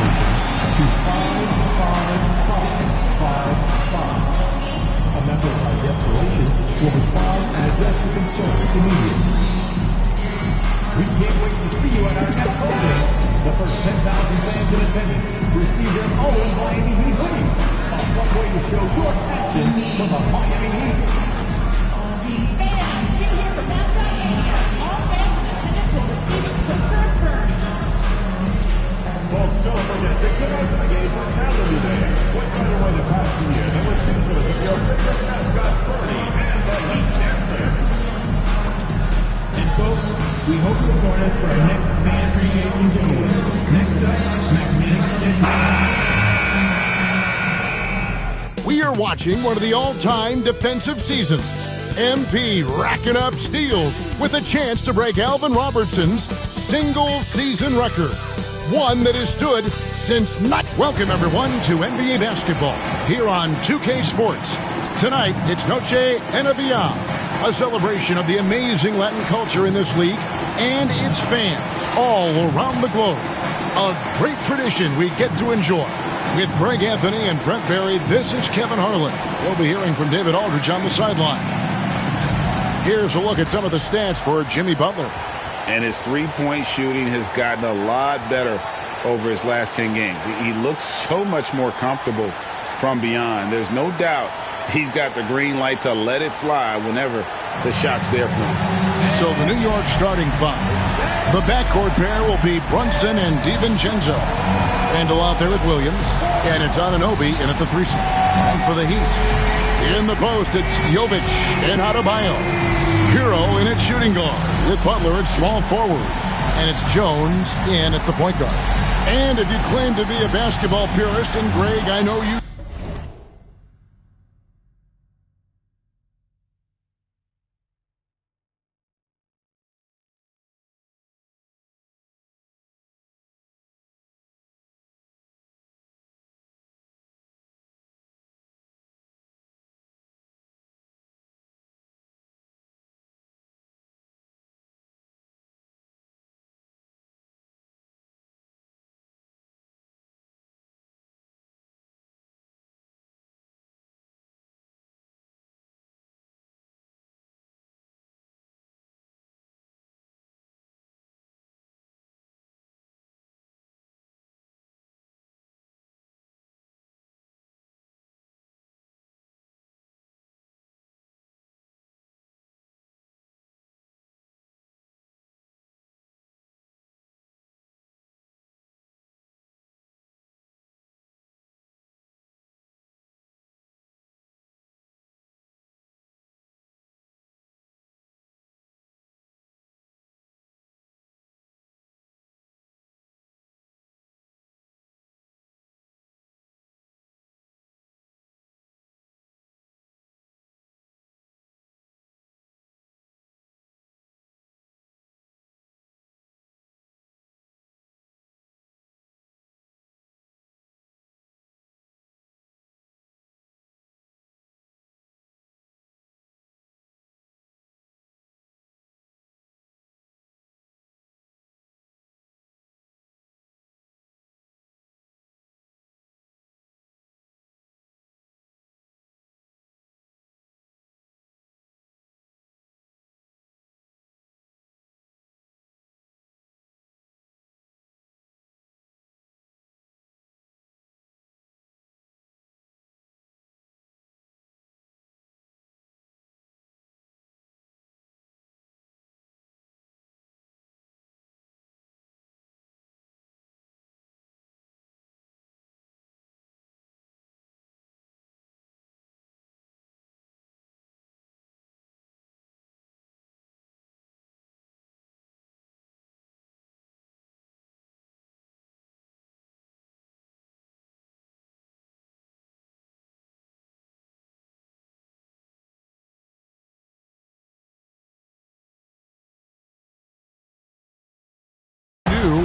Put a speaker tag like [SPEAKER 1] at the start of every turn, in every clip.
[SPEAKER 1] to 55555. A member by desperation will respond and address the concern immediately. We can't wait to see you at our next home game. The first 10,000 fans in attendance receive their own Miami Heat hoodie. A fun way to show your passion for the Miami Heat.
[SPEAKER 2] Fans, cheer here from outside India. All fans in attendance will receive a preferred turn.
[SPEAKER 1] Folks, don't forget to get out to the game for Calendar Day. What better way to pass the year than with pictures of your favorite mascot, Bernie, and the Heat dancers. And folks, we hope you'll join us for our next fan appreciation giveaway. Next up,
[SPEAKER 3] We are watching one of the all-time defensive seasons. MP racking up steals with a chance to break Alvin Robertson's single-season record. One that has stood since not. Welcome, everyone, to NBA basketball here on 2K Sports. Tonight, it's Noche Enavia, a celebration of the amazing Latin culture in this league and its fans all around the globe. A great tradition we get to enjoy. With Greg Anthony and Brent Barry, this is Kevin Harlan. We'll be hearing from David Aldridge on the sideline. Here's a look at some of the stats for Jimmy Butler.
[SPEAKER 4] And his three-point shooting has gotten a lot better over his last 10 games. He looks so much more comfortable from beyond. There's no doubt he's got the green light to let it fly whenever the shot's there for him.
[SPEAKER 3] So the New York starting five. The backcourt pair will be Brunson and DiVincenzo. Randall out there with Williams. And it's Anunoby in at the 3 slot. And for the Heat, in the post, it's Jovic and Adebayo. Hero in at shooting guard with Butler at small forward. And it's Jones in at the point guard. And if you claim to be a basketball purist, and Greg, I know you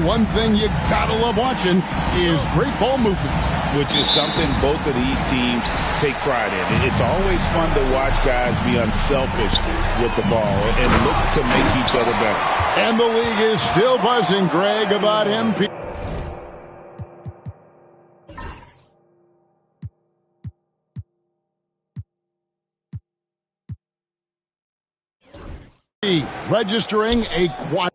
[SPEAKER 3] one thing you gotta love watching is great ball movement.
[SPEAKER 4] Which is something both of these teams take pride in. It's always fun to watch guys be unselfish with the ball and look to make each other better.
[SPEAKER 3] And the league is still buzzing, Greg, about MP. registering a quad.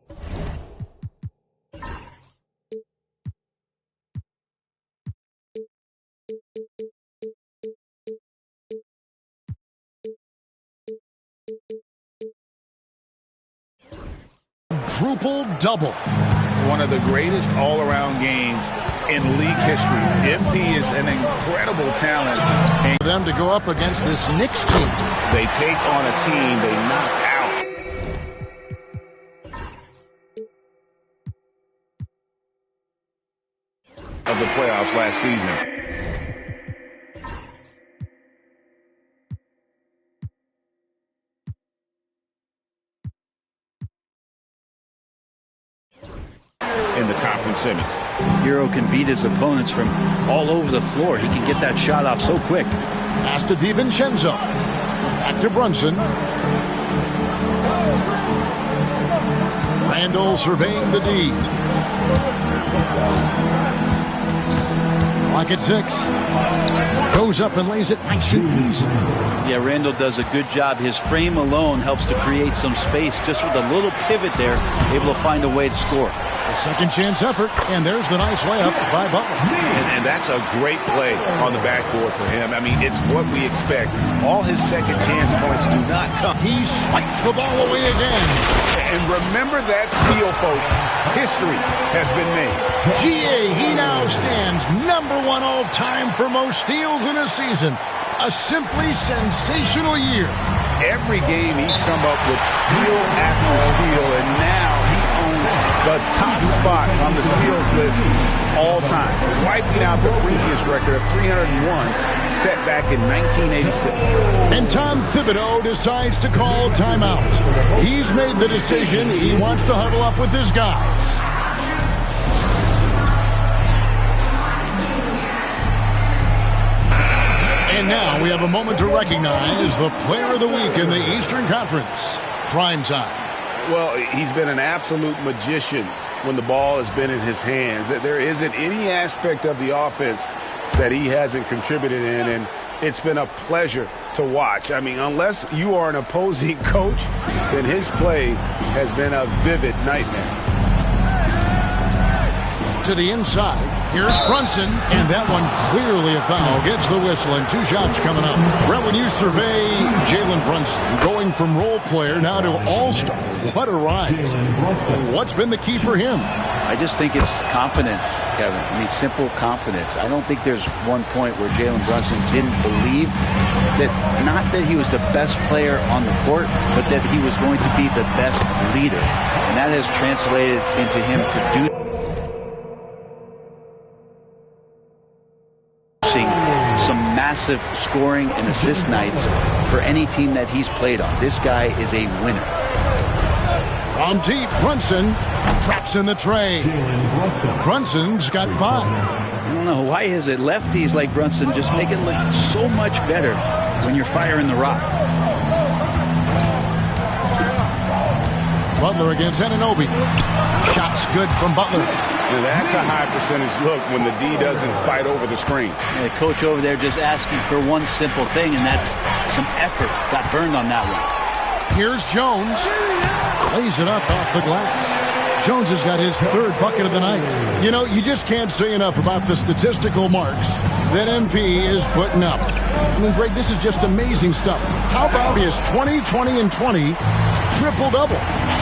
[SPEAKER 3] Quadruple double.
[SPEAKER 4] One of the greatest all-around games in league history. MP is an incredible talent. And
[SPEAKER 3] For them to go up against this Knicks team.
[SPEAKER 4] they take on a team they knocked out. Of the playoffs last season. In the conference semis.
[SPEAKER 5] Hero can beat his opponents from all over the floor. He can get that shot off so quick.
[SPEAKER 3] Pass to DiVincenzo. Back to Brunson. Randall surveying the D. Clock at 6. Goes up and lays it nice and easy.
[SPEAKER 5] Yeah, Randall does a good job. His frame alone helps to create some space. Just with a little pivot there, able to find a way to score.
[SPEAKER 3] A second chance effort, and there's the nice layup by Butler.
[SPEAKER 4] And that's a great play on the backboard for him. I mean, it's what we expect. All his second chance points do not come.
[SPEAKER 3] He swipes the ball away again.
[SPEAKER 4] And remember that steal, folks. History has been made.
[SPEAKER 3] GA, he now stands #1 all-time for most steals in a season. A simply sensational year.
[SPEAKER 4] Every game he's come up with steal after steal, and now he owns the top spot on the steals list all time, wiping out the previous record of 301 set back in 1986.
[SPEAKER 3] And Tom Thibodeau decides to call timeout. He's made the decision. He wants to huddle up with his guys. And now we have a moment to recognize the player of the week in the Eastern Conference. Prime time.
[SPEAKER 4] Well, he's been an absolute magician when the ball has been in his hands. There isn't any aspect of the offense that he hasn't contributed in, and it's been a pleasure to watch. I mean, unless you are an opposing coach, then his play has been a vivid nightmare.
[SPEAKER 3] To the inside, here's Brunson, and that one clearly a foul. Gets the whistle, and 2 shots coming up. Brett, when you survey Jalen Brunson, going from role player now to all-star, what a rise. What's been the key for him?
[SPEAKER 5] I just think it's confidence, Kevin. I mean, simple confidence. I don't think there's one point where Jalen Brunson didn't believe that, not that he was the best player on the court, but that he was going to be the best leader. And that has translated into him producing some massive scoring and assist nights for any team that he's played on. This guy is a winner.
[SPEAKER 3] From deep, Brunson traps in the tray. Brunson's got 5.
[SPEAKER 5] I don't know, why is it lefties like Brunson just make it look so much better when you're firing the rock?
[SPEAKER 3] Butler against Anunoby. Shots good from Butler.
[SPEAKER 4] Now that's a high percentage look when the D doesn't fight over the screen.
[SPEAKER 5] And the coach over there just asking for one simple thing, and that's some effort. Got burned on that one.
[SPEAKER 3] Here's Jones. Lays it up off the glass. Jones has got his 3rd bucket of the night. You know, you just can't say enough about the statistical marks that MP is putting up. I mean, Greg, this is just amazing stuff. How about his 20, 20, and 20 triple-double?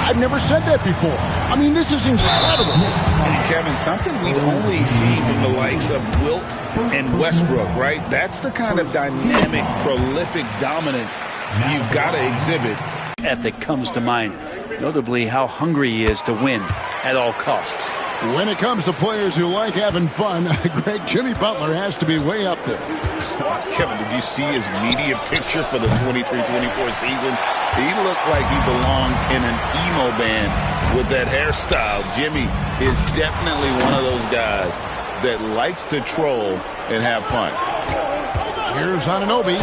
[SPEAKER 3] I've never said that before. I mean, this is incredible.
[SPEAKER 4] And Kevin, something we'd only see from the likes of Wilt and Westbrook, right? That's the kind of dynamic, prolific dominance you've got to exhibit.
[SPEAKER 5] Ethic comes to mind, notably how hungry he is to win at all costs.
[SPEAKER 3] When it comes to players who like having fun, Greg, Jimmy Butler has to be way up there.
[SPEAKER 4] Kevin, did you see his media picture for the 23-24 season? He looked like he belonged in an emo band with that hairstyle. Jimmy is definitely one of those guys that likes to troll and have fun.
[SPEAKER 3] Here's Anunoby.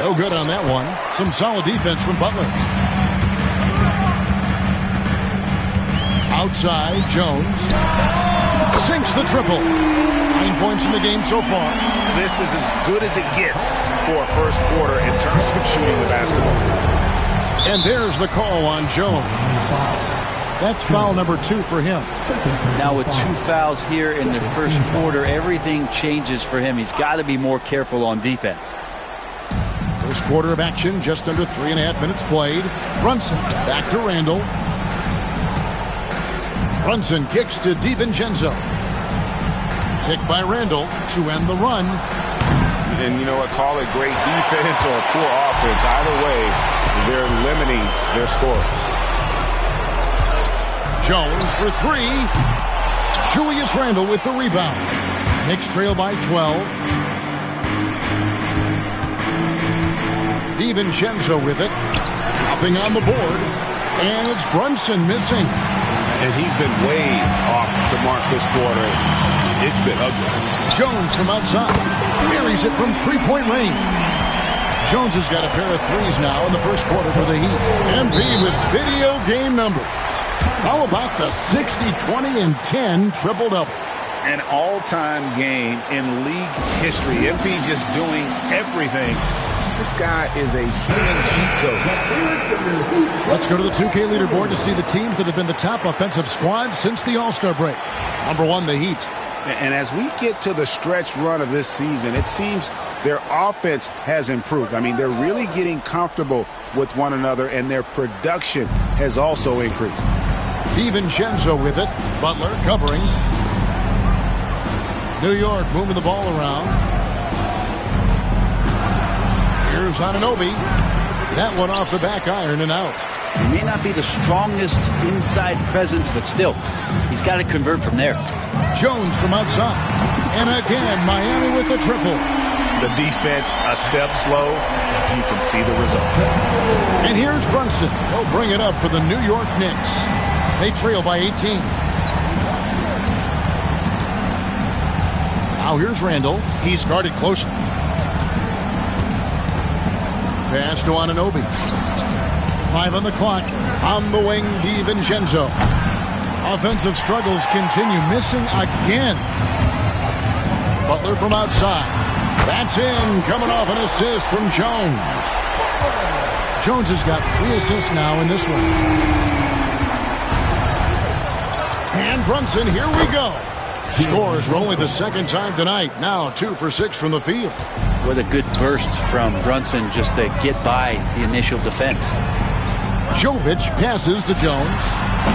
[SPEAKER 3] No good on that one. Some solid defense from Butler. Outside, Jones sinks the triple. 9 points in the game so far.
[SPEAKER 4] This is as good as it gets for a first quarter in terms of shooting the basketball.
[SPEAKER 3] And there's the call on Jones. That's foul number 2 for him.
[SPEAKER 5] Now with 2 fouls here in the first quarter, everything changes for him. He's got to be more careful on defense.
[SPEAKER 3] First quarter of action, just under 3.5 minutes played. Brunson back to Randall. Brunson kicks to DiVincenzo. Picked by Randall to end the run.
[SPEAKER 4] And you know what? Call it great defense or poor offense. Either way, they're limiting their score.
[SPEAKER 3] Jones for 3. Julius Randle with the rebound. Knicks trail by 12. DiVincenzo with it. Dropping on the board. And it's Brunson missing.
[SPEAKER 4] And he's been way off the mark this quarter. It's been ugly.
[SPEAKER 3] Jones from outside. Buries it from three-point range. Jones has got a pair of threes now in the first quarter for the Heat. MP with video game numbers. How about the 60, 20, and 10 triple-double?
[SPEAKER 4] An all-time game in league history. MP just doing everything. This guy is a human cheat code.
[SPEAKER 3] Let's go to the 2K leaderboard to see the teams that have been the top offensive squad since the All-Star break. Number 1, the Heat.
[SPEAKER 4] And as we get to the stretch run of this season, it seems their offense has improved. I mean, they're really getting comfortable with one another, and their production has also increased.
[SPEAKER 3] DiVincenzo with it. Butler covering. New York moving the ball around. Here's Anunoby. That one off the back iron and out.
[SPEAKER 5] He may not be the strongest inside presence, but still, he's got to convert from there.
[SPEAKER 3] Jones from outside. And again, Miami with the triple.
[SPEAKER 4] The defense a step slow. You can see the result.
[SPEAKER 3] And here's Brunson. He'll bring it up for the New York Knicks. They trail by 18. Now here's Randall. He's guarded closely. Pass to Anunoby. 5 on the clock. On the wing, DiVincenzo. Offensive struggles continue. Missing again. Butler from outside. That's in. Coming off an assist from Jones. Jones has got 3 assists now in this one. And Brunson, here we go. Scores for only the second time tonight. Now 2 for 6 from the field.
[SPEAKER 5] What a good burst from Brunson just to get by the initial defense.
[SPEAKER 3] Jovic passes to Jones.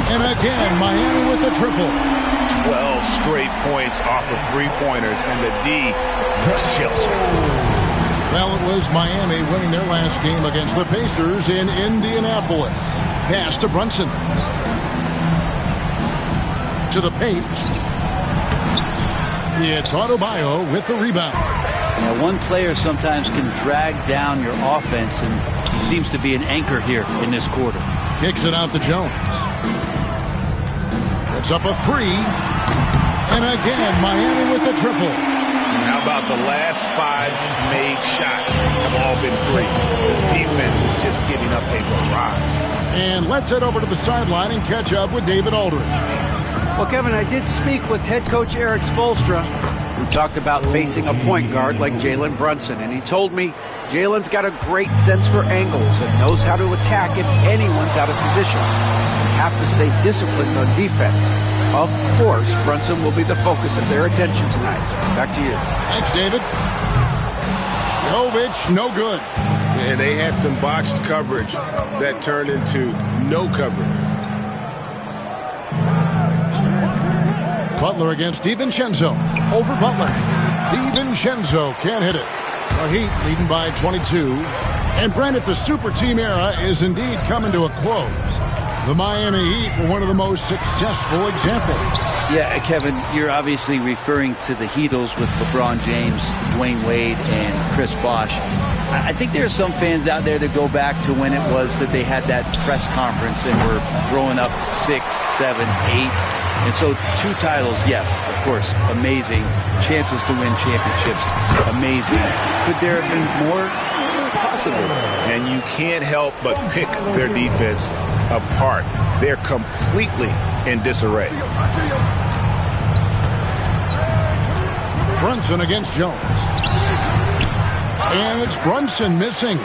[SPEAKER 3] And again, Miami with the triple.
[SPEAKER 4] 12 straight points off of three-pointers, and the D chills him.
[SPEAKER 3] Well, it was Miami winning their last game against the Pacers in Indianapolis. Pass to Brunson. To the paint. It's Adebayo with the rebound.
[SPEAKER 5] Now, one player sometimes can drag down your offense, and he seems to be an anchor here in this quarter.
[SPEAKER 3] Kicks it out to Jones. It's up a 3. And again, Miami with the triple.
[SPEAKER 4] And how about the last 5 made shots have all been threes? The defense is just giving up a barrage.
[SPEAKER 3] And let's head over to the sideline and catch up with David Aldridge.
[SPEAKER 6] Well, Kevin, I did speak with head coach Eric Spoelstra, who talked about facing a point guard like Jalen Brunson, and he told me Jalen's got a great sense for angles and knows how to attack if anyone's out of position. You have to stay disciplined on defense. Of course, Brunson will be the focus of their attention tonight. Back to you.
[SPEAKER 3] Thanks, David. Jovic, no good.
[SPEAKER 4] And they had some botched coverage that turned into no coverage.
[SPEAKER 3] Butler against DiVincenzo. Over Butler. DiVincenzo can't hit it. The Heat leading by 22. And Brent, if the super team era is indeed coming to a close, the Miami Heat were one of the most successful examples.
[SPEAKER 5] Yeah, Kevin, you're obviously referring to the Heatles with LeBron James, Dwayne Wade, and Chris Bosh. I think there are some fans out there that go back to when it was that they had that press conference and were throwing up 6, 7, 8. And so 2 titles, yes, of course, amazing. Chances to win championships, amazing. Could there have been more? Possible.
[SPEAKER 4] And you can't help but pick their defense apart. They're completely in disarray.
[SPEAKER 3] Brunson against Jones. And it's Brunson missing.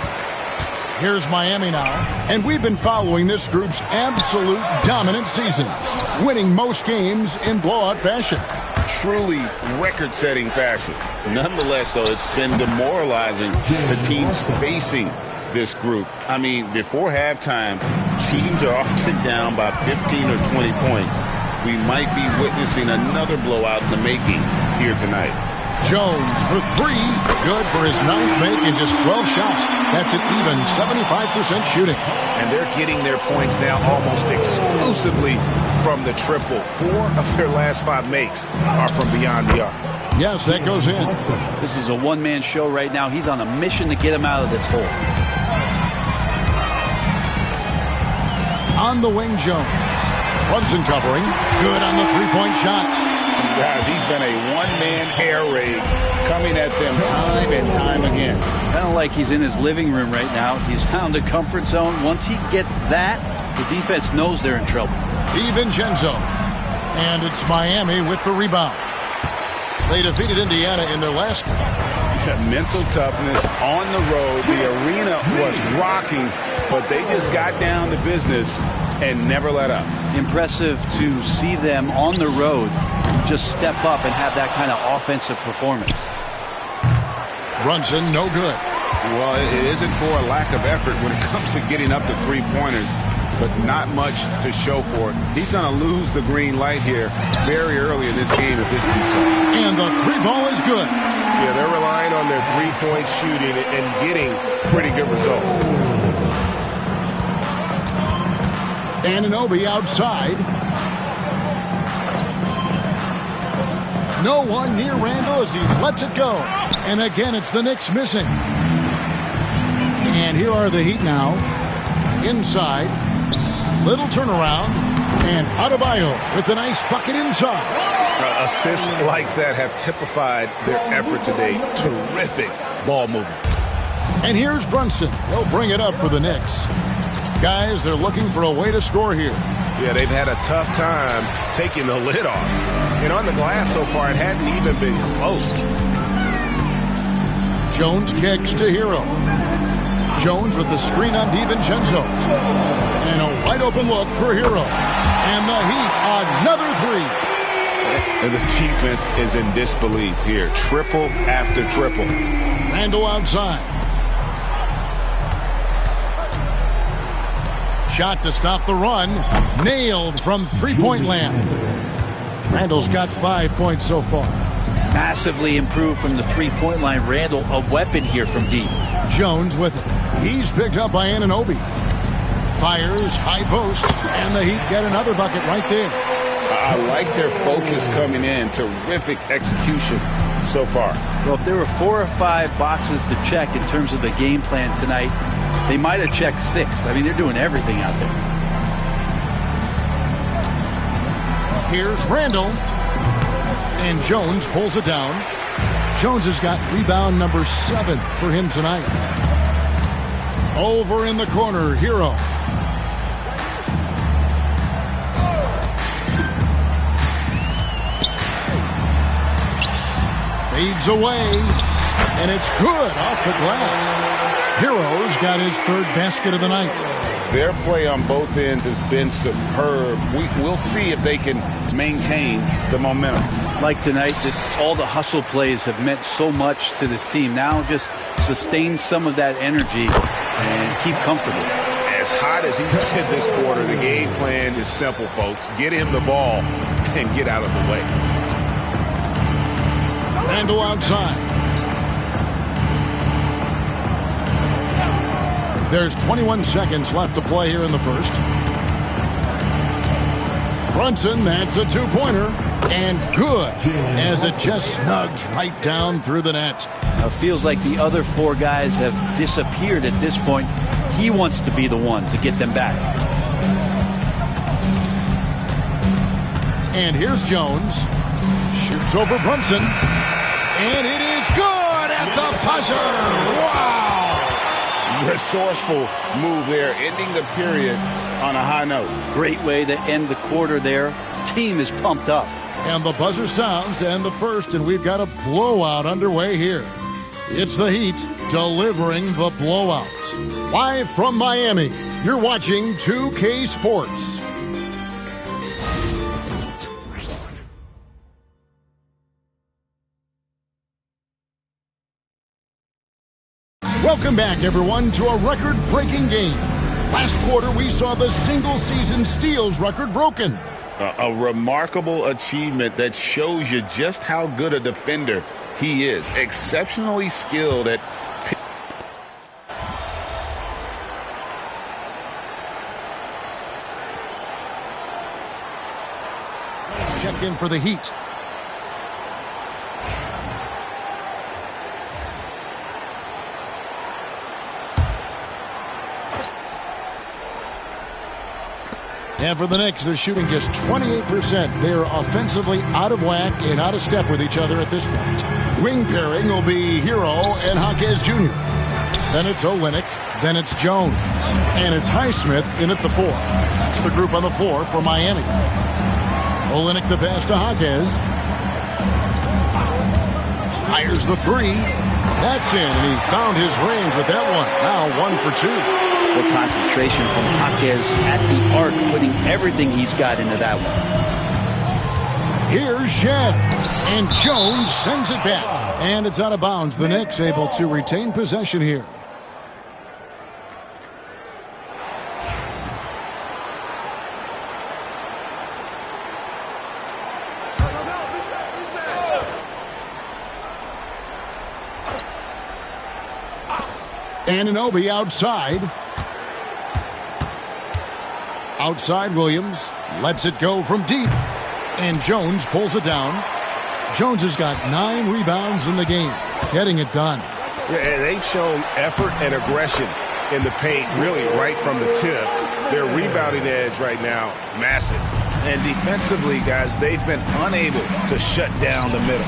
[SPEAKER 3] Here's Miami now, and we've been following this group's absolute dominant season, winning most games in blowout fashion.
[SPEAKER 4] Truly record-setting fashion. Nonetheless, though, it's been demoralizing to teams facing this group. I mean, before halftime, teams are often down by 15 or 20 points. We might be witnessing another blowout in the making here tonight.
[SPEAKER 3] Jones for three. Good for his ninth make in just 12 shots. That's an even 75% shooting.
[SPEAKER 4] And they're getting their points now almost exclusively from the triple. 4 of their last 5 makes are from beyond the arc.
[SPEAKER 3] Yes, that goes in.
[SPEAKER 5] This is a one-man show right now. He's on a mission to get him out of this hole.
[SPEAKER 3] On the wing, Jones. Brunson covering. Good on the three-point shot.
[SPEAKER 4] Guys, he's been a one-man air raid coming at them time and time again.
[SPEAKER 5] Kind of like he's in his living room right now. He's found a comfort zone. Once he gets that, the defense knows they're in trouble.
[SPEAKER 3] DiVincenzo. And it's Miami with the rebound. They defeated Indiana in their last game.
[SPEAKER 4] Mental toughness on the road. The arena was rocking, but they just got down to business and never let up.
[SPEAKER 5] Impressive to see them on the road just step up and have that kind of offensive performance.
[SPEAKER 3] Brunson, no good.
[SPEAKER 4] Well, it isn't for a lack of effort when it comes to getting up to three-pointers, but not much to show for it. He's going to lose the green light here very early in this game if this keeps up.
[SPEAKER 3] And the three ball is good.
[SPEAKER 7] Yeah, they're relying on their three-point shooting and getting pretty good results.
[SPEAKER 3] Anunoby outside. No one near Randall as he lets it go. And again, it's the Knicks missing. And here are the Heat now. Inside. Little turnaround. And Adebayo with a nice bucket inside.
[SPEAKER 4] Assists like that have typified their effort today. Terrific ball movement.
[SPEAKER 3] And here's Brunson. He'll bring it up for the Knicks. Guys, they're looking for a way to score here.
[SPEAKER 7] Yeah, they've had a tough time taking the lid off. And on the glass so far, it hadn't even been close.
[SPEAKER 3] Jones kicks to Hero. Jones with the screen on DiVincenzo. And a wide open look for Hero. And the Heat, another three.
[SPEAKER 4] And the defense is in disbelief here. Triple after triple.
[SPEAKER 3] Randall outside. Shot to stop the run. Nailed from three-point land. Randall's got 5 points so far.
[SPEAKER 5] Massively improved from the three-point line. Randall, a weapon here from deep.
[SPEAKER 3] Jones with it. He's picked up by Anunoby. Fires, high post, and the Heat get another bucket right there.
[SPEAKER 4] I like their focus coming in. Terrific execution so far.
[SPEAKER 5] Well, if there were 4 or 5 boxes to check in terms of the game plan tonight, they might have checked 6. I mean, they're doing everything out there.
[SPEAKER 3] Here's Randall. And Jones pulls it down. Jones has got rebound number 7 for him tonight. Over in the corner, Hero. Fades away. And it's good off the glass. Hero's got his 3rd basket of the night.
[SPEAKER 4] Their play on both ends has been superb. We'll see if they can maintain the momentum.
[SPEAKER 5] Like tonight, that all the hustle plays have meant so much to this team. Now just sustain some of that energy and keep comfortable.
[SPEAKER 4] As hot as he's been this quarter, the game plan is simple, folks. Get him the ball and get out of the way.
[SPEAKER 3] Randall outside. There's 21 seconds left to play here in the first. Brunson, that's a 2-pointer. And good, as it just snugs right down through the net.
[SPEAKER 5] It feels like the other 4 guys have disappeared at this point. He wants to be the one to get them back.
[SPEAKER 3] And here's Jones. Shoots over Brunson. And it is good at the buzzer. Wow!
[SPEAKER 4] Resourceful move there, ending the period on a high note.
[SPEAKER 5] Great way to end the quarter there. Team is pumped up.
[SPEAKER 3] And the buzzer sounds to end the first, and we've got a blowout underway here. It's the Heat delivering the blowout. Live from Miami, you're watching 2K Sports. Welcome back, everyone, to a record-breaking game. Last quarter, we saw the single-season steals record broken.
[SPEAKER 4] A remarkable achievement that shows you just how good a defender he is. Exceptionally skilled at...
[SPEAKER 3] Check in for the Heat. And for the Knicks, they're shooting just 28%. They're offensively out of whack and out of step with each other at this point. Wing pairing will be Hero and Jaquez Jr. Then it's Olynyk. Then it's Jones. And it's Highsmith in at the 4. That's the group on the floor for Miami. Olynyk the pass to Jaquez. Fires the 3. That's in, and he found his range with that one. Now 1 for 2.
[SPEAKER 5] Well, concentration from Jaquez at the arc, putting everything he's got into that one.
[SPEAKER 3] Here's Shed, and Jones sends it back. And it's out of bounds. The Knicks able to retain possession here. Anunoby outside. Outside Williams. Lets it go from deep. And Jones pulls it down. Jones has got 9 rebounds in the game. Getting it done.
[SPEAKER 7] Yeah, they've shown effort and aggression in the paint, really right from the tip. Their rebounding edge right now, massive.
[SPEAKER 4] And defensively, guys, they've been unable to shut down the middle.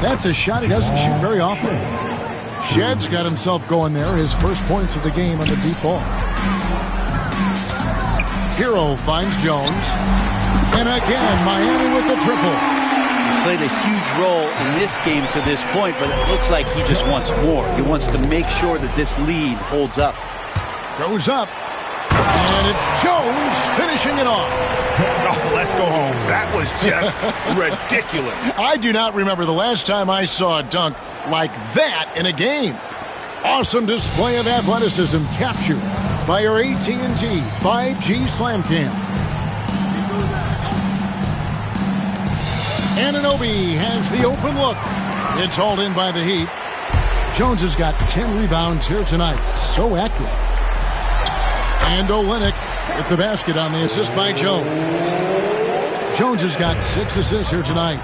[SPEAKER 3] That's a shot he doesn't shoot very often. Shed's got himself going there. His first points of the game on the deep ball. Hero finds Jones. And again, Miami with the triple.
[SPEAKER 5] He's played a huge role in this game to this point, but it looks like he just wants more. He wants to make sure that this lead holds up.
[SPEAKER 3] Goes up. And it's Jones finishing it off.
[SPEAKER 7] Oh, let's go home. That was just ridiculous.
[SPEAKER 3] I do not remember the last time I saw a dunk like that in a game. Awesome display of athleticism captured by our AT&T 5G Slam Cam. Anunoby has the open look. It's hauled in by the Heat. Jones has got 10 rebounds here tonight. So active. And Olynyk with the basket on the assist by Jones. Jones has got 6 assists here tonight.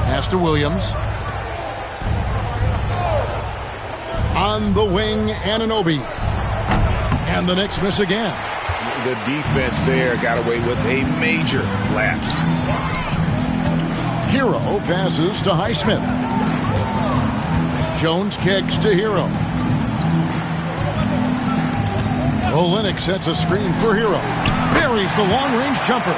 [SPEAKER 3] Pass to Williams. On the wing, Anunoby. And the Knicks miss again.
[SPEAKER 4] The defense there got away with a major lapse.
[SPEAKER 3] Hero passes to Highsmith. Jones kicks to Hero. Olynyk sets a screen for Hero. Buries the long-range jumper.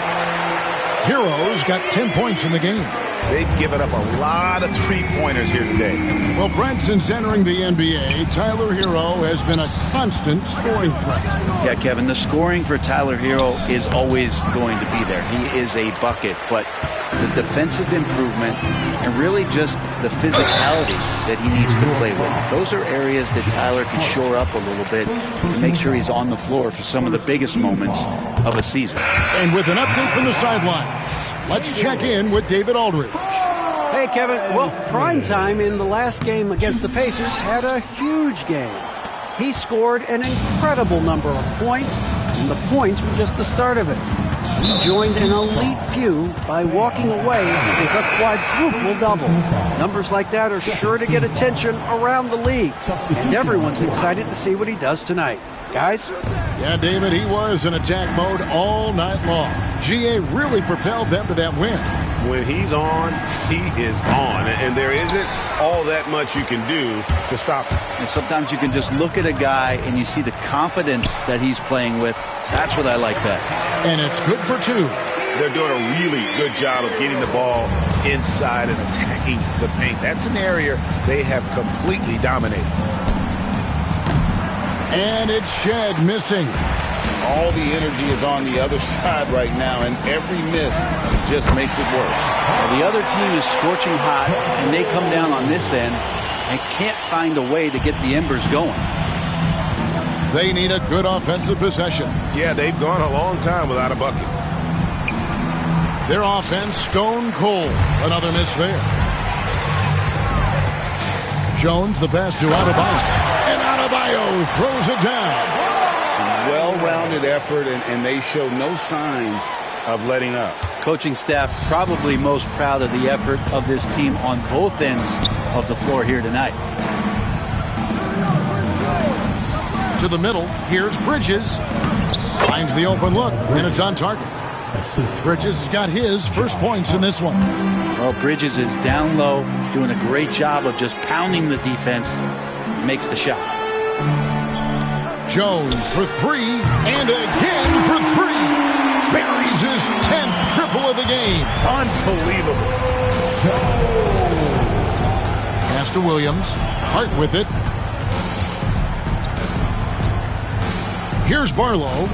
[SPEAKER 3] Hero's got 10 points in the game.
[SPEAKER 4] They've given up a lot of three-pointers here today.
[SPEAKER 3] Well, Brent, since entering the NBA, Tyler Hero has been a constant scoring threat.
[SPEAKER 5] Yeah, Kevin, the scoring for Tyler Hero is always going to be there. He is a bucket, but the defensive improvement and really just the physicality that he needs to play with. Those are areas that Tyler can shore up a little bit to make sure he's on the floor for some of the biggest moments of a season.
[SPEAKER 3] And with an update from the sidelines, let's check in with David Aldridge.
[SPEAKER 6] Hey, Kevin. Well, prime time in the last game against the Pacers had a huge game. He scored an incredible number of points, and the points were just the start of it. He joined an elite few by walking away with a quadruple double. Numbers like that are sure to get attention around the league, and everyone's excited to see what he does tonight. Guys?
[SPEAKER 3] Yeah, David, he was in attack mode all night long. GA really propelled them to that win.
[SPEAKER 7] When he's on, he is on. And there isn't all that much you can do to stop him.
[SPEAKER 5] And sometimes you can just look at a guy and you see the confidence that he's playing with. That's what I like best.
[SPEAKER 3] And it's good for 2.
[SPEAKER 4] They're doing a really good job of getting the ball inside and attacking the paint. That's an area they have completely dominated.
[SPEAKER 3] And it's Shed missing.
[SPEAKER 4] All the energy is on the other side right now, and every miss just makes it worse.
[SPEAKER 5] The other team is scorching hot, and they come down on this end and can't find a way to get the embers going.
[SPEAKER 3] They need a good offensive possession.
[SPEAKER 7] Yeah, they've gone a long time without a bucket.
[SPEAKER 3] Their offense stone cold. Another miss there. Jones the pass to Adebayo. And Adebayo throws it down.
[SPEAKER 4] Well-rounded effort, and they show no signs of letting up.
[SPEAKER 5] Coaching staff probably most proud of the effort of this team on both ends of the floor here tonight.
[SPEAKER 3] To the middle, here's Bridges. Finds the open look, and it's on target. Bridges has got his first points in this one.
[SPEAKER 5] Well, Bridges is down low, doing a great job of just pounding the defense. Makes the shot.
[SPEAKER 3] Jones for three, and again for three. Buries his 10th triple of the game.
[SPEAKER 4] Unbelievable.
[SPEAKER 3] Pass to Williams. Hart with it. Here's Barlow.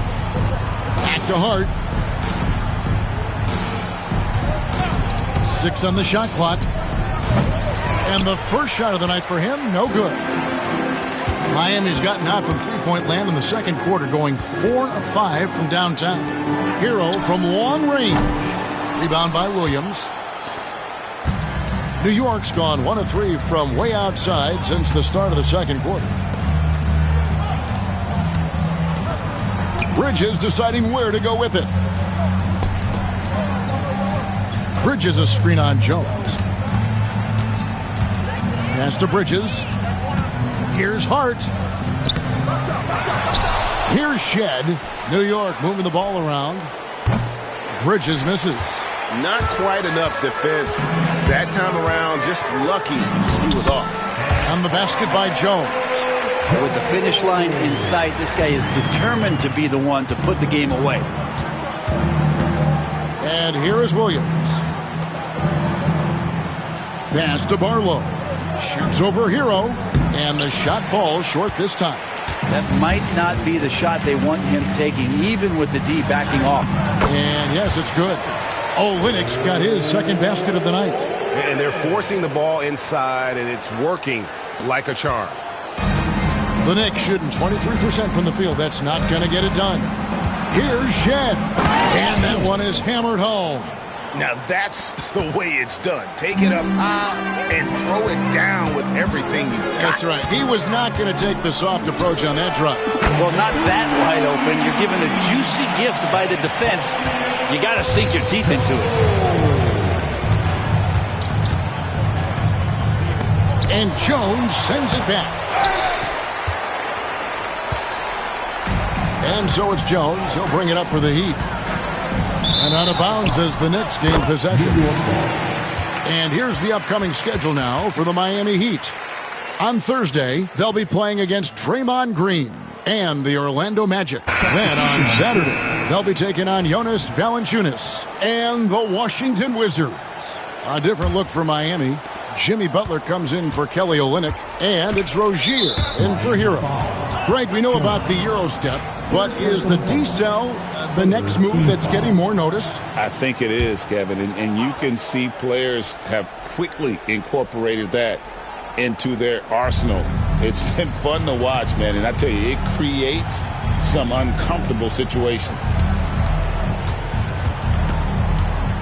[SPEAKER 3] Back to Hart. 6 on the shot clock. And the first shot of the night for him, no good. Miami's gotten out from three-point land in the second quarter, going 4 of 5 from downtown. Hero from long range. Rebound by Williams. New York's gone 1 of 3 from way outside since the start of the second quarter. Bridges deciding where to go with it. Bridges a screen on Jones. Pass to Bridges. Here's Hart. Here's Shed. New York moving the ball around. Bridges misses.
[SPEAKER 7] Not quite enough defense that time around. Just lucky he was off.
[SPEAKER 3] On the basket by Jones.
[SPEAKER 5] With the finish line in sight, this guy is determined to be the one to put the game away.
[SPEAKER 3] And here is Williams. Pass to Barlow. Shoots over Hero. And the shot falls short this time.
[SPEAKER 5] That might not be the shot they want him taking, even with the D backing off.
[SPEAKER 3] And yes, it's good. Olynyk's got his second basket of the night.
[SPEAKER 7] And they're forcing the ball inside, and it's working like a charm.
[SPEAKER 3] The Knicks shooting 23% from the field. That's not going to get it done. Here's Shed. And that one is hammered home.
[SPEAKER 7] Now that's the way it's done. Take it up high and throw it down with everything you got.
[SPEAKER 3] That's right. He was not going to take the soft approach on that drop.
[SPEAKER 5] Well, not that wide open. You're given a juicy gift by the defense. You got to sink your teeth into it.
[SPEAKER 3] And Jones sends it back. And so it's Jones. He'll bring it up for the Heat. And out of bounds as the Knicks gain possession. And here's the upcoming schedule now for the Miami Heat. On Thursday, they'll be playing against Draymond Green and the Orlando Magic. Then on Saturday, they'll be taking on Jonas Valanciunas and the Washington Wizards. A different look for Miami. Jimmy Butler comes in for Kelly Olynyk, and it's Rozier in for Hero. Greg, we know about the Euro step, but is the D-cell the next move that's getting more notice?
[SPEAKER 4] I think it is, Kevin, and you can see players have quickly incorporated that into their arsenal. It's been fun to watch, man, and I tell you, it creates some uncomfortable situations.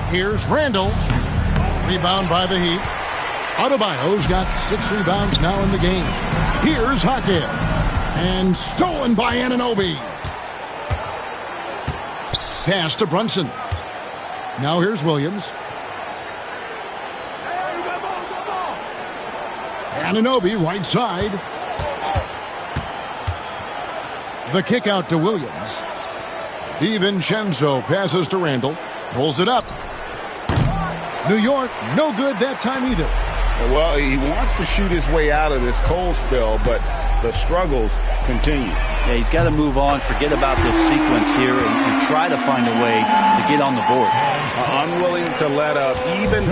[SPEAKER 3] Here's Randall. Rebound by the Heat. Adebayo's got 6 rebounds now in the game. Here's Hackett. And stolen by Anunoby. Pass to Brunson. Now here's Williams. Anunoby right side. The kick out to Williams. DiVincenzo passes to Randall. Pulls it up. New York, no good that time either.
[SPEAKER 4] Well, he wants to shoot his way out of this cold spell, but the struggles continue.
[SPEAKER 5] Yeah, he's got to move on, forget about this sequence here, and try to find a way to get on the board.
[SPEAKER 4] Unwilling to let up even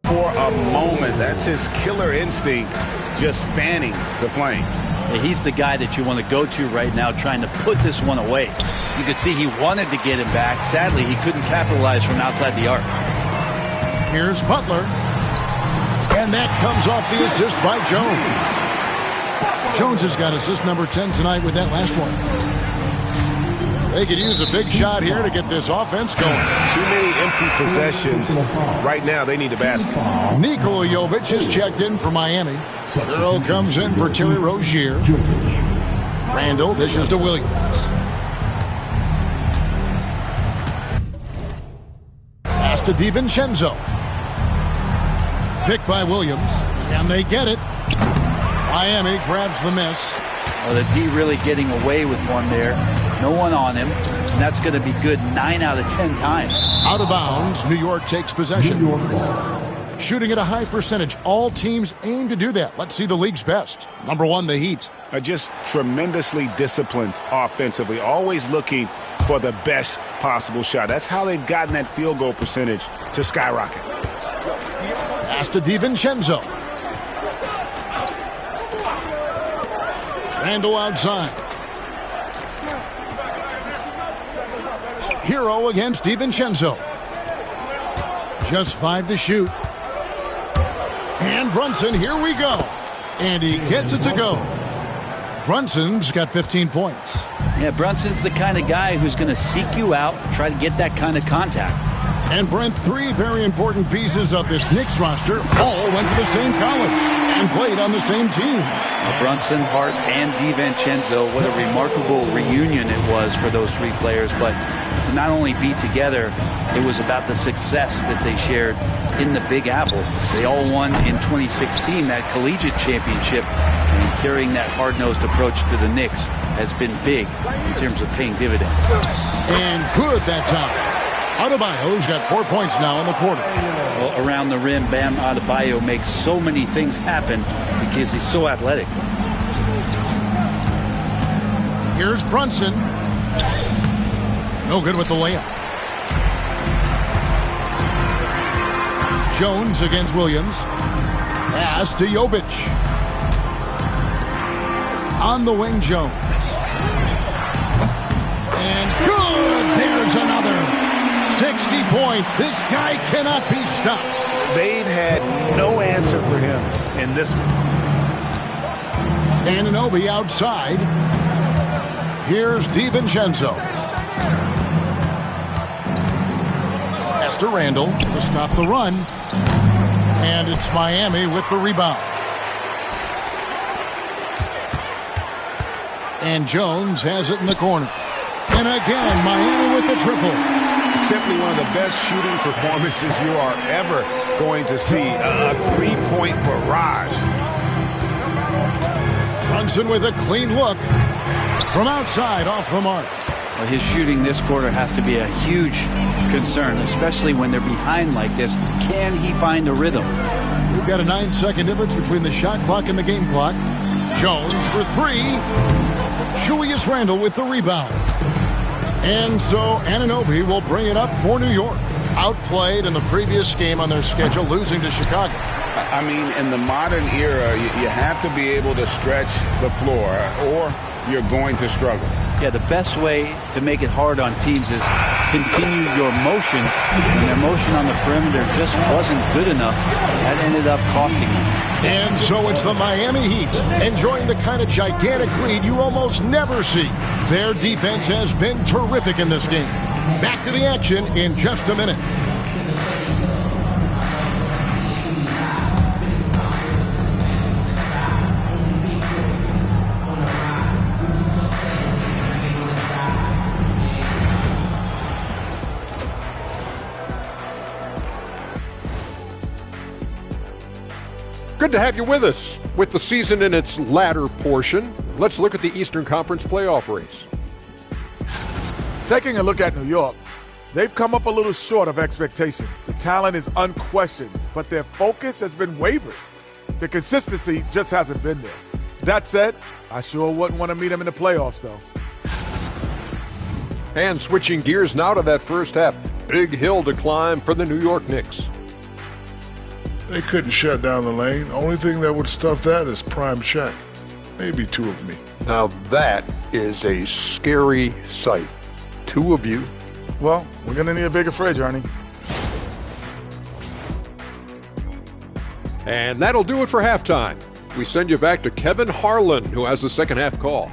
[SPEAKER 4] for a moment. That's his killer instinct, just fanning the flames.
[SPEAKER 5] Yeah, he's the guy that you want to go to right now, trying to put this one away. You could see he wanted to get him back. Sadly, he couldn't capitalize from outside the arc.
[SPEAKER 3] Here's Butler. And that comes off the assist by Jones. Jones has got assist number 10 tonight with that last one. They could use a big shot here to get this offense going.
[SPEAKER 7] Too many empty possessions. Right now, they need a basket.
[SPEAKER 3] Nikola Jovic is checked in for Miami. Earl comes in for Terry Rozier. Randall dishes to Williams. Pass to DiVincenzo. Pick by Williams. Can they get it? Miami grabs the miss.
[SPEAKER 5] Well, the D really getting away with one there. No one on him. And that's going to be good 9 out of 10 times.
[SPEAKER 3] Out of bounds, New York takes possession. Shooting at a high percentage. All teams aim to do that. Let's see the league's best. Number 1, the Heat.
[SPEAKER 7] Just tremendously disciplined offensively. Always looking for the best possible shot. That's how they've gotten that field goal percentage to skyrocket.
[SPEAKER 3] Pass to DiVincenzo. Randall outside. Hero against DiVincenzo. Just 5 to shoot. And Brunson, here we go. And he gets it to go. Brunson's got 15 points.
[SPEAKER 5] Yeah, Brunson's the kind of guy who's going to seek you out, try to get that kind of contact.
[SPEAKER 3] And Brent, 3 very important pieces of this Knicks roster all went to the same college and played on the same team.
[SPEAKER 5] Brunson, Hart, and DiVincenzo, what a remarkable reunion it was for those 3 players. But to not only be together, it was about the success that they shared in the Big Apple. They all won in 2016, that collegiate championship, and carrying that hard-nosed approach to the Knicks has been big in terms of paying dividends.
[SPEAKER 3] And good that time. Adebayo's got 4 points now in the quarter.
[SPEAKER 5] Well, around the rim, Bam Adebayo makes so many things happen because he's so athletic.
[SPEAKER 3] Here's Brunson. No good with the layup. Jones against Williams. Pass to Jovic. On the wing, Jones. And good! There's another. 60 points. This guy cannot be stopped.
[SPEAKER 7] They've had no answer for him in this one.
[SPEAKER 3] Anunoby outside. Here's DiVincenzo. Pass to Randall to stop the run. And it's Miami with the rebound. And Jones has it in the corner. And again, Miami with the triple.
[SPEAKER 7] Simply one of the best shooting performances you are ever going to see. A 3-point barrage.
[SPEAKER 3] Brunson with a clean look. From outside, off the mark.
[SPEAKER 5] Well, his shooting this quarter has to be a huge concern, especially when they're behind like this. Can he find a rhythm?
[SPEAKER 3] We've got a 9-second difference between the shot clock and the game clock. Jones for 3. Julius Randle with the rebound. And so Anunoby will bring it up for New York. Outplayed in the previous game on their schedule, losing to Chicago.
[SPEAKER 4] I mean, in the modern era, you have to be able to stretch the floor or you're going to struggle.
[SPEAKER 5] Yeah, the best way to make it hard on teams is continue your motion. And their motion on the perimeter just wasn't good enough. That ended up costing them.
[SPEAKER 3] And so it's the Miami Heat enjoying the kind of gigantic lead you almost never see. Their defense has been terrific in this game. Back to the action in just a minute.
[SPEAKER 8] Good to have you with us. With the season in its latter portion, let's look at the Eastern Conference playoff race.
[SPEAKER 9] Taking a look at New York, they've come up a little short of expectations. The talent is unquestioned, but their focus has been wavering. The consistency just hasn't been there. That said, I sure wouldn't want to meet them in the playoffs, though.
[SPEAKER 8] And switching gears now to that first half, big hill to climb for the New York Knicks.
[SPEAKER 10] They couldn't shut down the lane. Only thing that would stuff that is prime check. Maybe two of me.
[SPEAKER 8] Now that is a scary sight. Two of you.
[SPEAKER 9] Well, we're going to need a bigger fridge, Ernie.
[SPEAKER 8] And that'll do it for halftime. We send you back to Kevin Harlan, who has the second half call.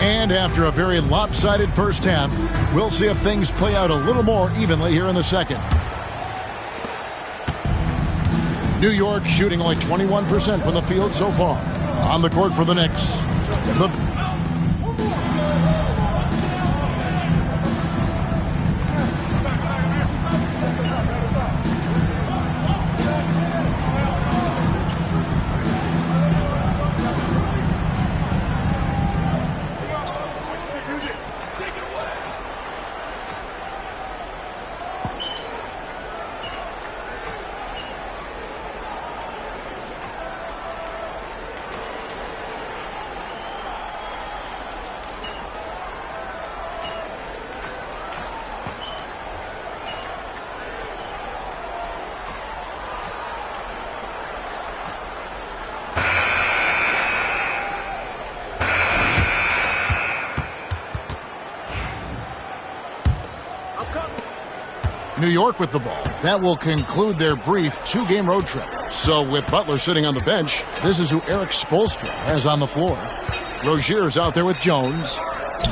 [SPEAKER 3] And after a very lopsided first half, we'll see if things play out a little more evenly here in the second. New York shooting only 21% from the field so far. On the court for the Knicks. New York with the ball. That will conclude their brief two-game road trip. So with Butler sitting on the bench, this is who Eric Spoelstra has on the floor. Rozier's out there with Jones.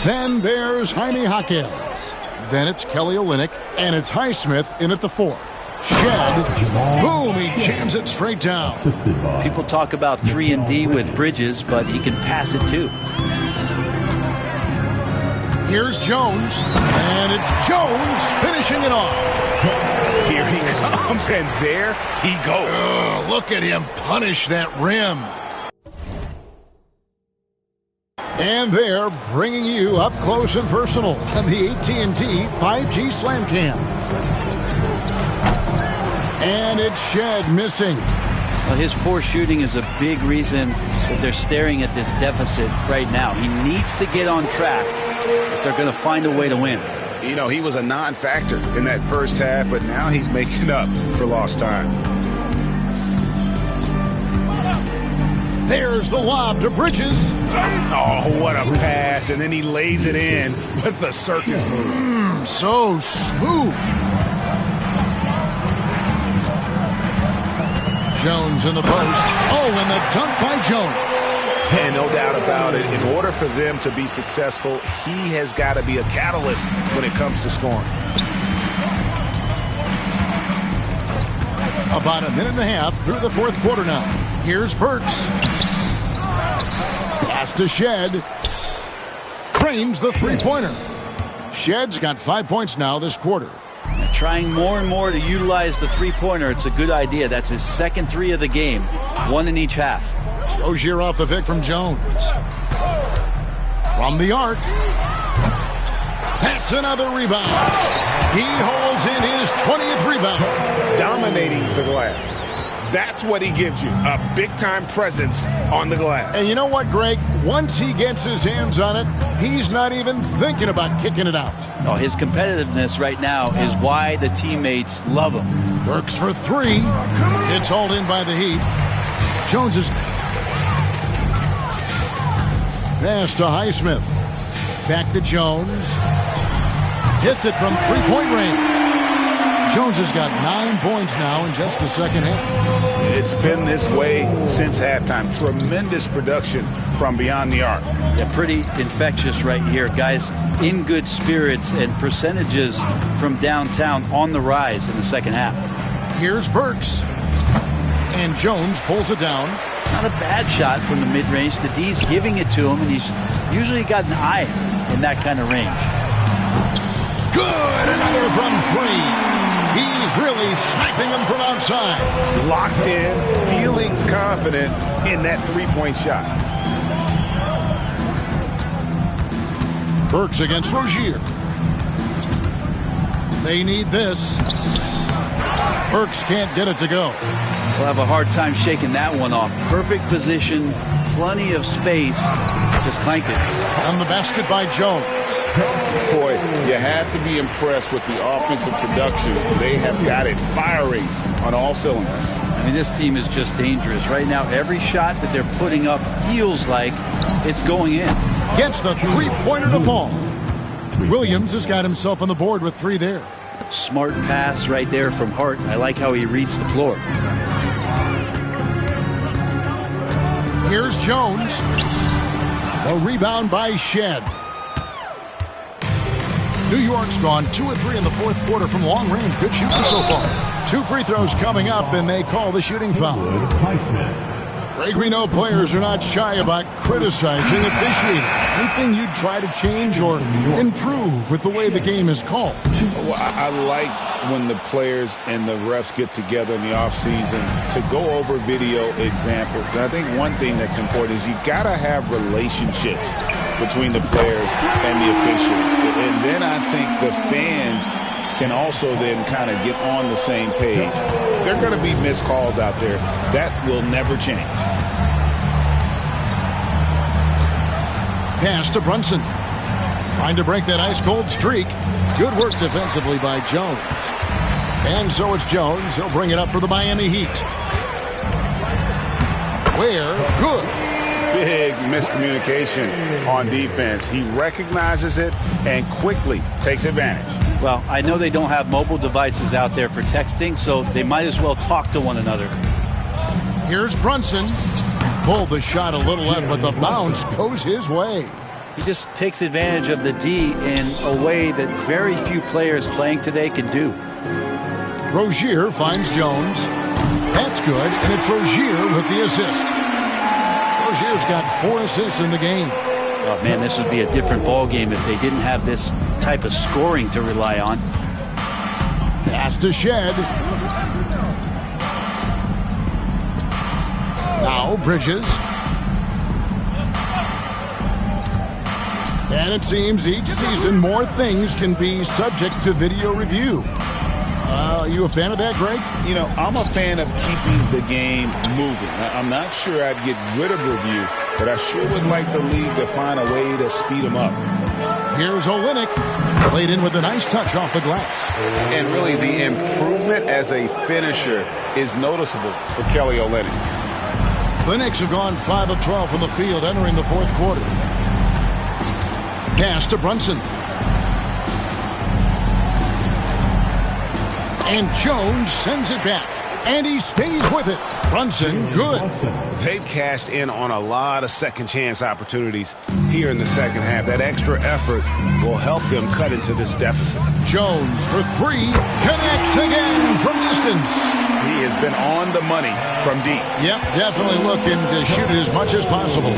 [SPEAKER 3] Then there's Jaime Jaquez. Then it's Kelly Olynyk, and it's Highsmith in at the 4. Shed. Boom, he jams it straight down.
[SPEAKER 5] People talk about 3-and-D with Bridges, but he can pass it too.
[SPEAKER 3] Here's Jones, and it's Jones finishing it off.
[SPEAKER 7] Here he comes, and there he goes.
[SPEAKER 3] Oh, look at him punish that rim. And they're bringing you up close and personal on the AT&T 5G Slam Cam. And it's Shed missing.
[SPEAKER 5] Well, his poor shooting is a big reason that they're staring at this deficit right now. He needs to get on track if they're going to find a way to win.
[SPEAKER 7] You know, he was a non-factor in that first half, but now he's making up for lost time.
[SPEAKER 3] There's the lob to Bridges.
[SPEAKER 7] Oh, what a pass. And then he lays it in with the circus move.
[SPEAKER 3] So smooth. Jones in the post. Oh, and the dunk by Jones.
[SPEAKER 7] And no doubt about it, in order for them to be successful, he has got to be a catalyst when it comes to scoring.
[SPEAKER 3] About a minute and a half through the fourth quarter now. Here's Burks. Pass to Shed. Cranes the three-pointer. Shed's got 5 points now this quarter.
[SPEAKER 5] Trying more and more to utilize the three-pointer. It's a good idea. That's his second three of the game. One in each half.
[SPEAKER 3] Rozier off the pick from Jones. From the arc. That's another rebound. He holds in his 20th rebound.
[SPEAKER 7] Dominating the glass. That's what he gives you, a big-time presence on the glass.
[SPEAKER 3] And you know what, Greg? Once he gets his hands on it, he's not even thinking about kicking it out.
[SPEAKER 5] Oh, his competitiveness right now is why the teammates love him.
[SPEAKER 3] Burks for three. It's hauled in by the Heat. Jones is... Pass to Highsmith. Back to Jones. Hits it from three-point range. Jones has got 9 points now in just the second half.
[SPEAKER 7] It's been this way since halftime. Tremendous production from beyond the arc.
[SPEAKER 5] Yeah, pretty infectious right here. Guys in good spirits and percentages from downtown on the rise in the second half.
[SPEAKER 3] Here's Burks. And Jones pulls it down.
[SPEAKER 5] Not a bad shot from the mid-range. The D's giving it to him, and he's usually got an eye in that kind of range.
[SPEAKER 3] Good! Another from three. He's really sniping them from outside.
[SPEAKER 7] Locked in, feeling confident in that three-point shot.
[SPEAKER 3] Burks against Rozier. They need this. Burks can't get it to go.
[SPEAKER 5] We'll have a hard time shaking that one off. Perfect position, plenty of space. Just clanked it.
[SPEAKER 3] On the basket by Jones.
[SPEAKER 4] Boy, you have to be impressed with the offensive production. They have got it firing on all cylinders.
[SPEAKER 5] I mean, this team is just dangerous. Right now, every shot that they're putting up feels like it's going in.
[SPEAKER 3] Gets the three-pointer to fall. Williams has got himself on the board with 3 there.
[SPEAKER 5] Smart pass right there from Hart. I like how he reads the floor.
[SPEAKER 3] Here's Jones. A rebound by Shed. New York's gone 2 of 3 in the fourth quarter from long range. Good shooting so far. 2 free throws coming up, and they call the shooting foul. Greg, we know players are not shy about criticizing officiating. Anything you'd try to change or improve with the way the game is called?
[SPEAKER 4] Well, I like when the players and the refs get together in the offseason to go over video examples. And I think one thing that's important is you got to have relationships between the players and the officials. And then I think the fans can also then kind of get on the same page. There are going to be missed calls out there. That will never change.
[SPEAKER 3] Pass to Brunson. Trying to break that ice-cold streak. Good work defensively by Jones. And so it's Jones. He'll bring it up for the Miami Heat. Where? Good.
[SPEAKER 4] Big miscommunication on defense. He recognizes it and quickly takes advantage.
[SPEAKER 5] Well, I know they don't have mobile devices out there for texting, so they might as well talk to one another.
[SPEAKER 3] Here's Brunson. Pulled the shot a little left, but the bounce goes his way.
[SPEAKER 5] He just takes advantage of the D in a way that very few players playing today can do.
[SPEAKER 3] Rozier finds Jones. That's good, and it's Rozier with the assist. Rozier's got 4 assists in the game.
[SPEAKER 5] Oh, man, this would be a different ball game if they didn't have this type of scoring to rely on.
[SPEAKER 3] Pass to Shed. Now Bridges. And it seems each season more things can be subject to video review. You a fan of that, Greg?
[SPEAKER 4] You know, I'm a fan of keeping the game moving. I'm not sure I'd get rid of review, but I sure would like the league to find a way to speed them up.
[SPEAKER 3] Here's Olynyk. Played in with a nice touch off the glass.
[SPEAKER 4] And really, the improvement as a finisher is noticeable for Kelly Olynyk.
[SPEAKER 3] The Knicks have gone 5 of 12 from the field entering the fourth quarter. Pass to Brunson. And Jones sends it back. And he stays with it. Brunson, good.
[SPEAKER 7] They've cashed in on a lot of second-chance opportunities here in the second half. That extra effort will help them cut into this deficit.
[SPEAKER 3] Jones for 3. Connects again from distance.
[SPEAKER 7] He has been on the money from deep.
[SPEAKER 3] Yep, definitely looking to shoot it as much as possible.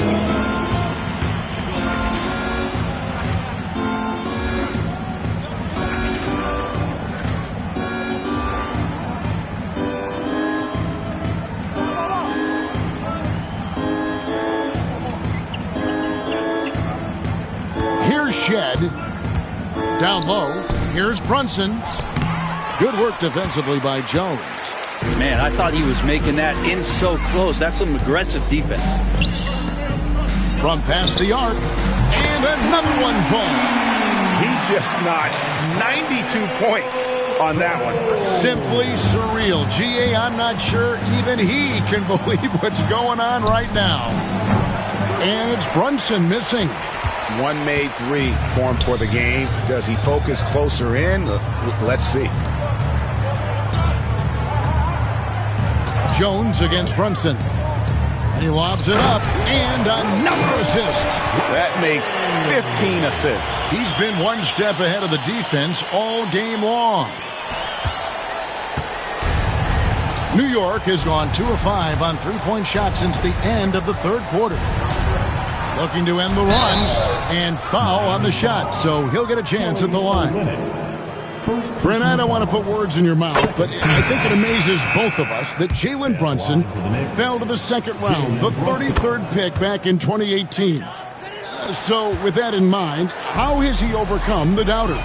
[SPEAKER 3] Shed. Down low. Here's Brunson. Good work defensively by Jones.
[SPEAKER 5] Man, I thought he was making that in so close. That's some aggressive defense.
[SPEAKER 3] From past the arc. And another one falls.
[SPEAKER 7] He just notched 92 points on that one.
[SPEAKER 3] Simply surreal. G.A., I'm not sure even he can believe what's going on right now. And it's Brunson missing.
[SPEAKER 7] One made 3 for him for the game. Does he focus closer in? Let's see.
[SPEAKER 3] Jones against Brunson. And he lobs it up. And another assist.
[SPEAKER 7] That makes 15 assists.
[SPEAKER 3] He's been one step ahead of the defense all game long. New York has gone 2 of 5 on 3-point shots since the end of the third quarter. Looking to end the run, and foul on the shot, so he'll get a chance at the line. Brent, I don't want to put words in your mouth, but I think it amazes both of us that Jalen Brunson fell to the second round, the 33rd pick back in 2018. So with that in mind, how has he overcome the doubters?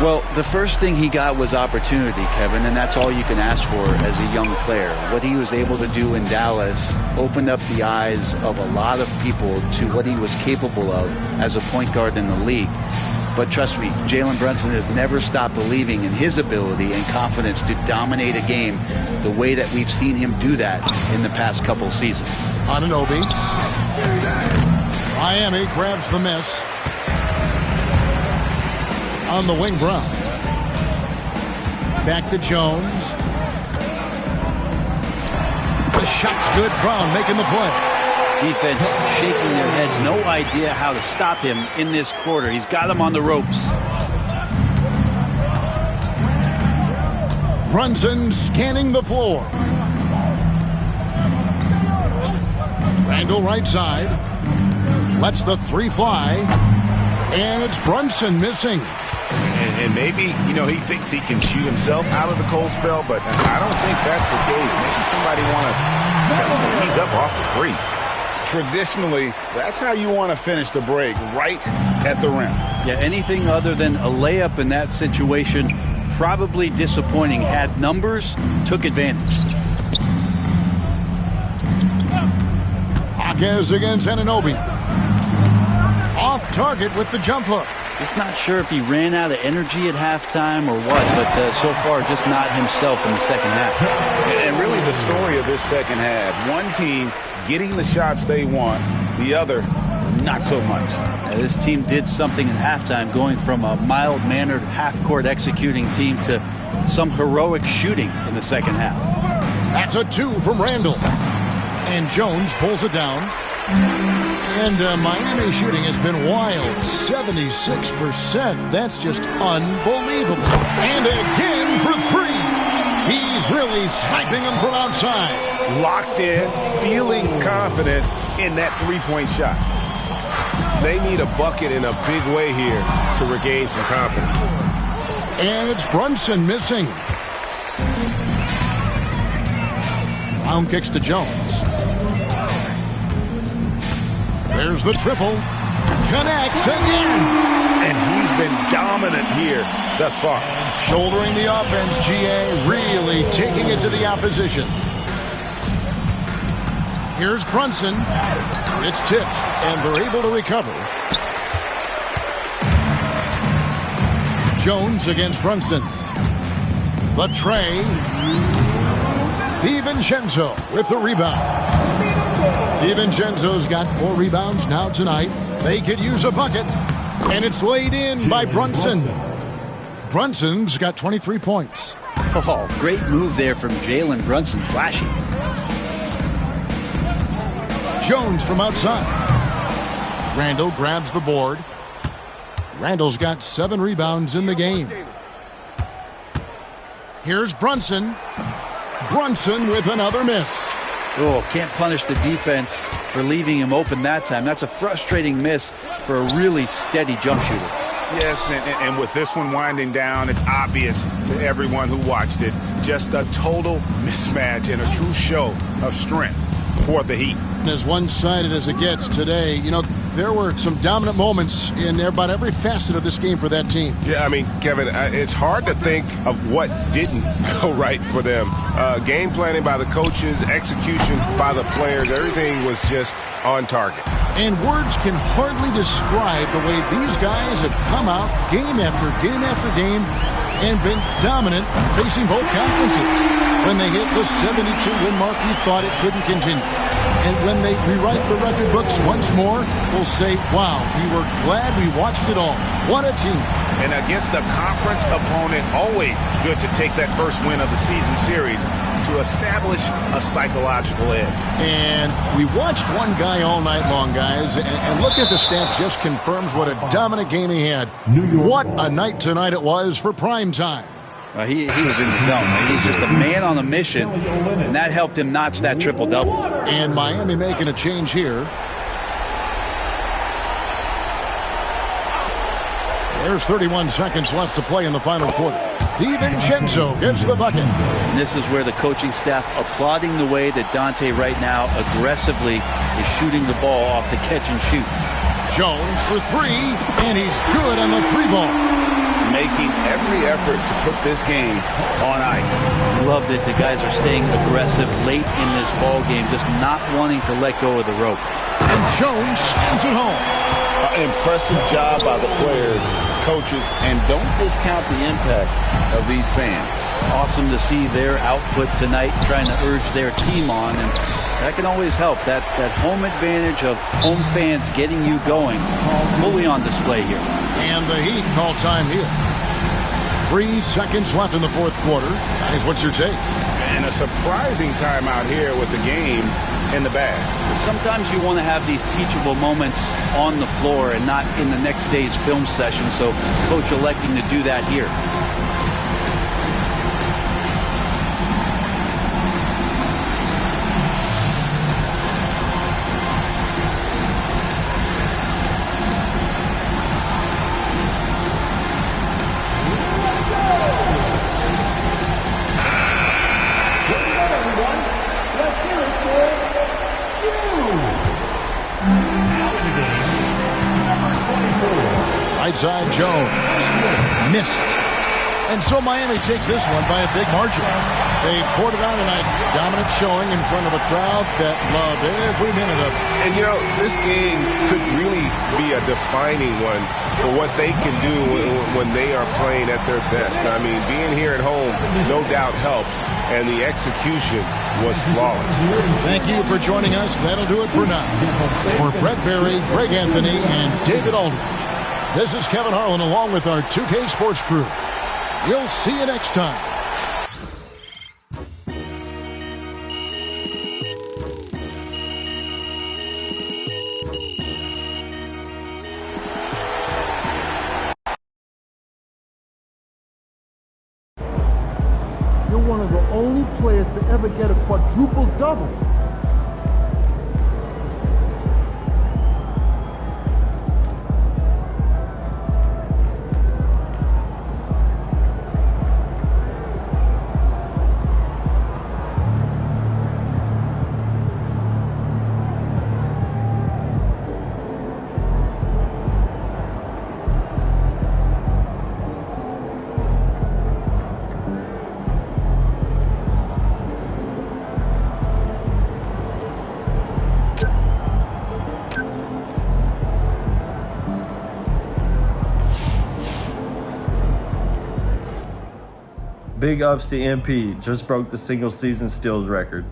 [SPEAKER 5] Well, the first thing he got was opportunity, Kevin, and that's all you can ask for as a young player. What he was able to do in Dallas opened up the eyes of a lot of people to what he was capable of as a point guard in the league. But trust me, Jalen Brunson has never stopped believing in his ability and confidence to dominate a game the way that we've seen him do that in the past couple seasons.
[SPEAKER 3] Anunoby. Miami grabs the miss. On the wing, Brown. Back to Jones. The shot's good. Brown making the play.
[SPEAKER 5] Defense shaking their heads. No idea how to stop him in this quarter. He's got him on the ropes.
[SPEAKER 3] Brunson scanning the floor. Randall right side. Lets the three fly. And it's Brunson missing.
[SPEAKER 7] And maybe, he thinks he can shoot himself out of the cold spell, but I don't think that's the case. Maybe somebody want to ease up off the threes.
[SPEAKER 4] Traditionally, that's how you want to finish the break, right at the rim.
[SPEAKER 5] Yeah, anything other than a layup in that situation, probably disappointing. Had numbers, took advantage.
[SPEAKER 3] Jaquez against Anunoby. Off target with the jump hook.
[SPEAKER 5] Just not sure if he ran out of energy at halftime or what, but so far just not himself in the second half.
[SPEAKER 4] And really the story of this second half, one team getting the shots they want, the other not so much.
[SPEAKER 5] Now, this team did something at halftime, going from a mild-mannered half-court executing team to some heroic shooting in the second half.
[SPEAKER 3] That's a 2 from Randall. And Jones pulls it down. And Miami shooting has been wild. 76%. That's just unbelievable. And again for 3. He's really sniping them from outside.
[SPEAKER 7] Locked in, feeling confident in that three-point shot. They need a bucket in a big way here to regain some confidence.
[SPEAKER 3] And it's Brunson missing. Brown kicks to Jones. There's the triple. Connects again.
[SPEAKER 7] And he's been dominant here thus far.
[SPEAKER 3] Shouldering the offense, GA, really taking it to the opposition. Here's Brunson. It's tipped, and they're able to recover. Jones against Brunson. The tray. DiVincenzo with the rebound. DiVincenzo's got 4 rebounds now tonight. They could use a bucket, and it's laid in by Brunson. Brunson's got 23 points.
[SPEAKER 5] Oh, great move there from Jalen Brunson, flashing.
[SPEAKER 3] Jones from outside. Randall grabs the board. Randall's got 7 rebounds in the game. Here's Brunson. Brunson with another miss.
[SPEAKER 5] Oh, can't punish the defense for leaving him open that time. That's a frustrating miss for a really steady jump shooter.
[SPEAKER 7] Yes, and with this one winding down, it's obvious to everyone who watched it. Just a total mismatch and a true show of strength for the Heat.
[SPEAKER 3] As one-sided as it gets today, there were some dominant moments in about every facet of this game for that team.
[SPEAKER 7] Yeah, I mean, Kevin, it's hard to think of what didn't go right for them. Game planning by the coaches, execution by the players, everything was just on target.
[SPEAKER 3] And words can hardly describe the way these guys have come out game after game after game and been dominant facing both conferences. When they hit the 72-win mark, we thought it couldn't continue. And when they rewrite the record books once more, we'll say, wow, we were glad we watched it all. What a team.
[SPEAKER 7] And against a conference opponent, always good to take that first win of the season series to establish a psychological edge.
[SPEAKER 3] And we watched one guy all night long, guys, and look at the stats, just confirms what a dominant game he had. What a night tonight it was for prime time.
[SPEAKER 5] He was in the zone. He's just a man on a mission, and that helped him notch that triple-double.
[SPEAKER 3] And Miami making a change here. There's 31 seconds left to play in the final quarter. DiVincenzo gets the bucket.
[SPEAKER 5] And this is where the coaching staff applauding the way that Dante right now aggressively is shooting the ball off the catch and shoot.
[SPEAKER 3] Jones for 3, and he's good on the 3 ball.
[SPEAKER 4] making every effort to put this game on ice.
[SPEAKER 5] Love that the guys are staying aggressive late in this ball game, just not wanting to let go of the rope.
[SPEAKER 3] And Jones sends it home.
[SPEAKER 4] Impressive job by the players, coaches, and don't discount the impact of these fans.
[SPEAKER 5] Awesome to see their output tonight, trying to urge their team on, and that can always help. That home advantage of home fans getting you going, fully on display here.
[SPEAKER 3] And the Heat call time here. 3 seconds left in the fourth quarter. Guys, what's your take?
[SPEAKER 4] And a surprising timeout here with the game in the bag.
[SPEAKER 5] Sometimes you want to have these teachable moments on the floor and not in the next day's film session, so coach electing to do that here.
[SPEAKER 3] Right side, Jones. Missed. And so Miami takes this one by a big margin. They poured it out tonight. Dominant showing in front of a crowd that loved every minute of it.
[SPEAKER 7] And, you know, this game could really be a defining one for what they can do when they are playing at their best. I mean, being here at home no doubt helps, and the execution was flawless.
[SPEAKER 3] Thank you for joining us. That'll do it for now. For Brett Berry, Greg Anthony, and David Aldridge, this is Kevin Harlan along with our 2K Sports crew. We'll see you next time.
[SPEAKER 1] You're one of the only players to ever get a quadruple-double.
[SPEAKER 11] Big ups to MP, just broke the single season steals record.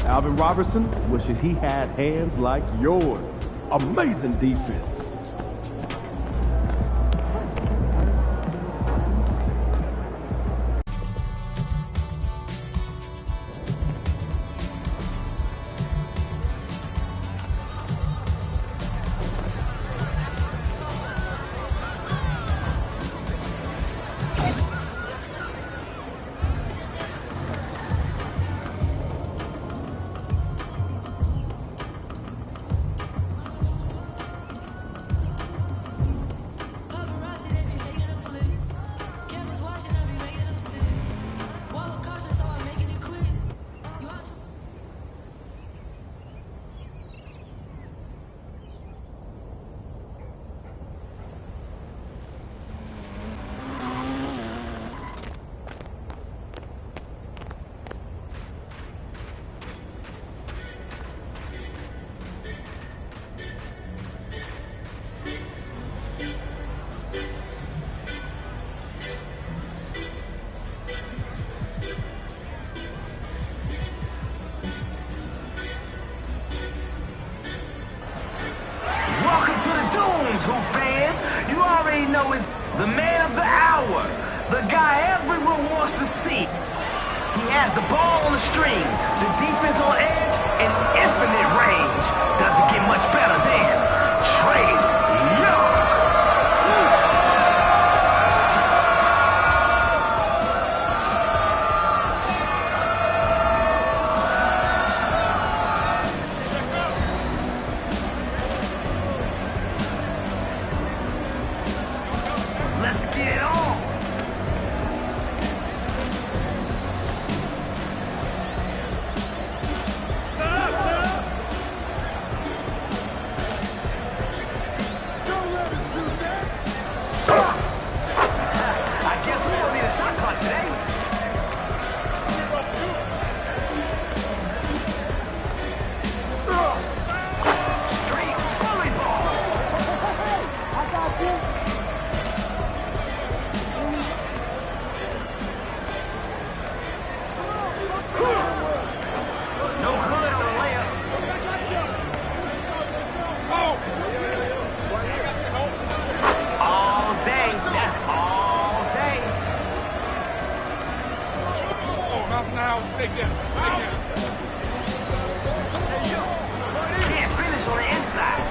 [SPEAKER 1] Alvin Robertson wishes he had hands like yours. Amazing defense.
[SPEAKER 12] To the Dunes, Who fans, you already know it's the man of the hour, the guy everyone wants to see. He has the ball on the string, the defense on edge, and infinite range. Doesn't get much better than Trae Young. Let's get on. Can't finish on the inside.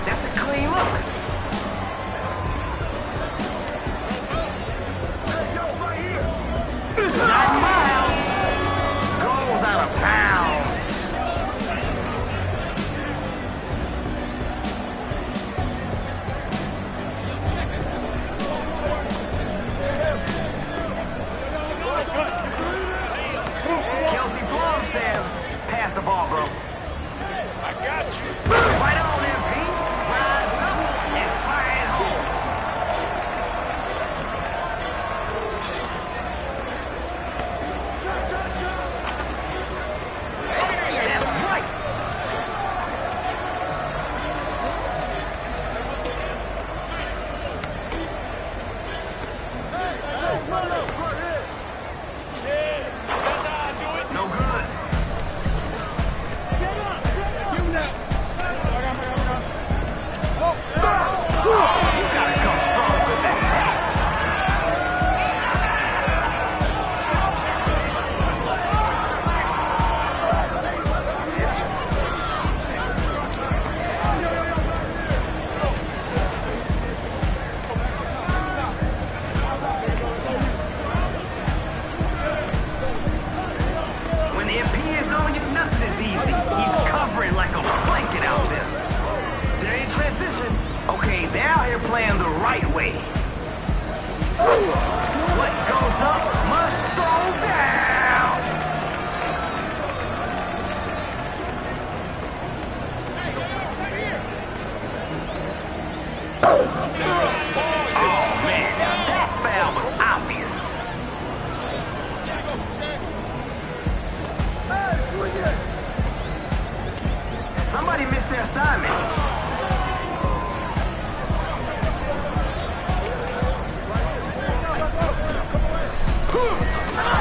[SPEAKER 12] That's a clean look. Not in my house. Goes out of bounds. Kelsey Plum says, pass the ball, bro. I got you. Right on there, Pete. Rise up and fire it home. That's right. No good. You gotta come strong with that hat. When the MP is on you, nothing is easy. He's covering like a blanket out there. They're in transition. Okay, they're out here playing the right way. What goes up must throw down. Oh man, now that foul was obvious. Somebody missed their assignment.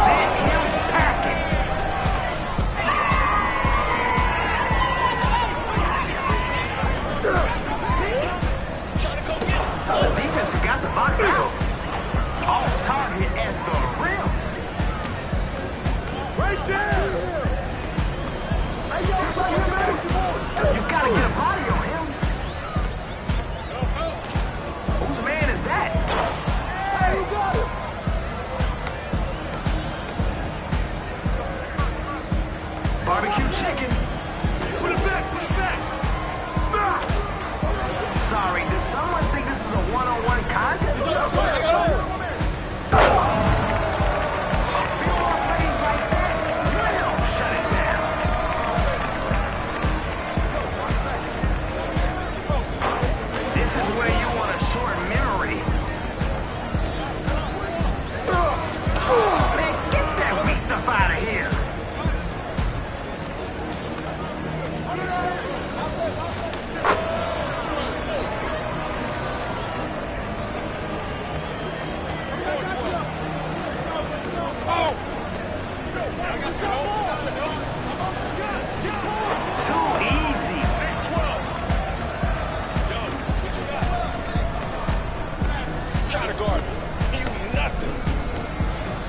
[SPEAKER 12] Send him packing. The defense forgot to box out. Off target at the rim. Right there. You gotta get a body on him. Whose man is that? Hey, who got him? Barbecue chicken. Put it back, put it back. Sorry, does someone think this is a one-on-one contest? A few more plays like that will shut it down. This is where you want a short memory. Man, get that weak stuff out of here. Too easy.
[SPEAKER 13] 6-12. Yo, what you got? Try to guard me. You nothing.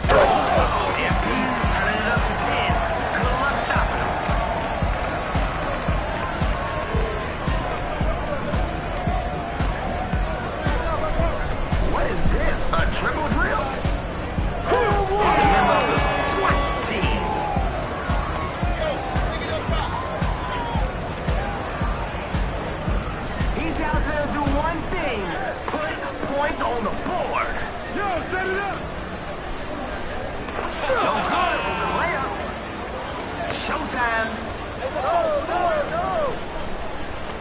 [SPEAKER 12] Uh-oh, MP turning it up to 10. Good luck stopping him. What is this? A dribble drill? He's a member of the SWAT team. He's out there to do one thing. Put points on the board.
[SPEAKER 1] Yo, set it up.
[SPEAKER 12] No good on the layup. Showtime.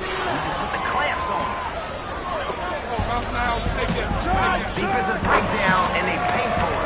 [SPEAKER 12] We just put the clamps on him. Defensive breakdown, and they pay for it.